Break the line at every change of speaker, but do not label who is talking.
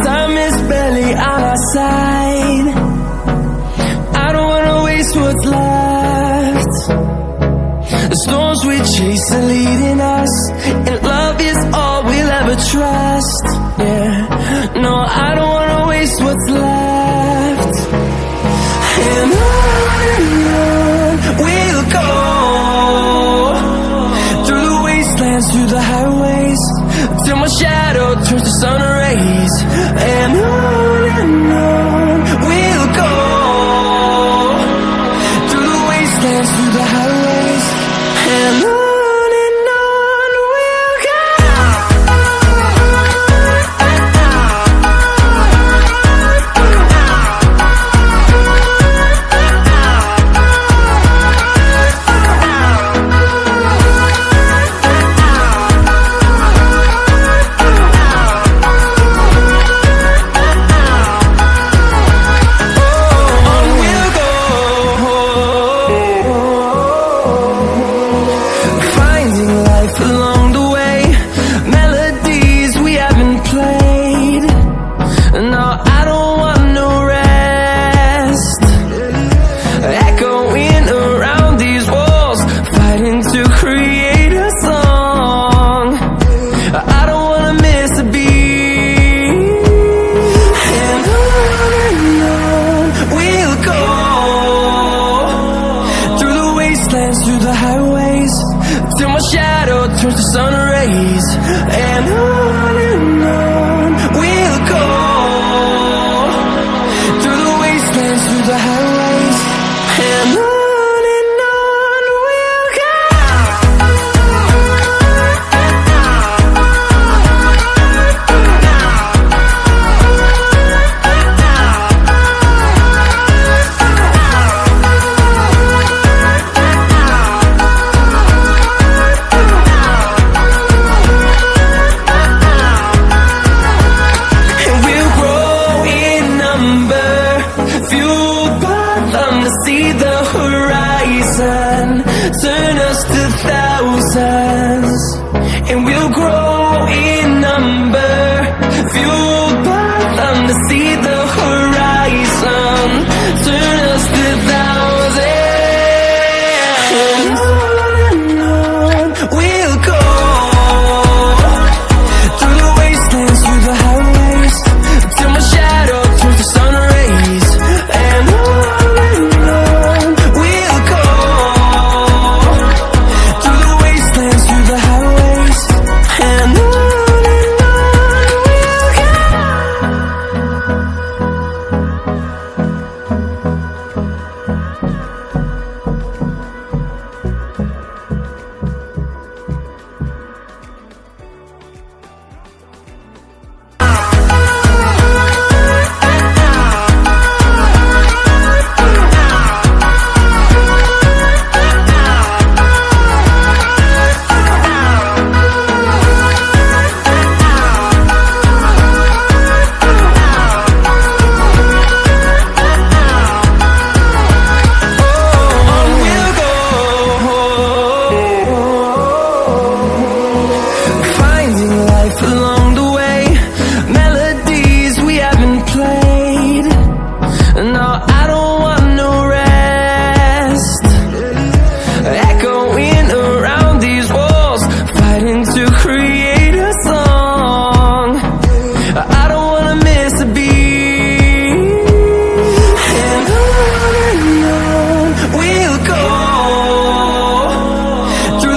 Time is barely on our side. I don't wanna waste what's left. The storms we chase are leading us, and love is all we'll ever trust. Yeah, no, I don't wanna waste what's left. And on we'll go, through the wastelands, through the highways, till my shadow turns to sun rays. And on we'll go, through the wastelands, through the highways, and on we'll go. Through the highways, till my shadow turns to sun rays. And on we'll go, through the wastelands, through the highways, and on we'll go. See the horizon, turn us to thousands, and we'll grow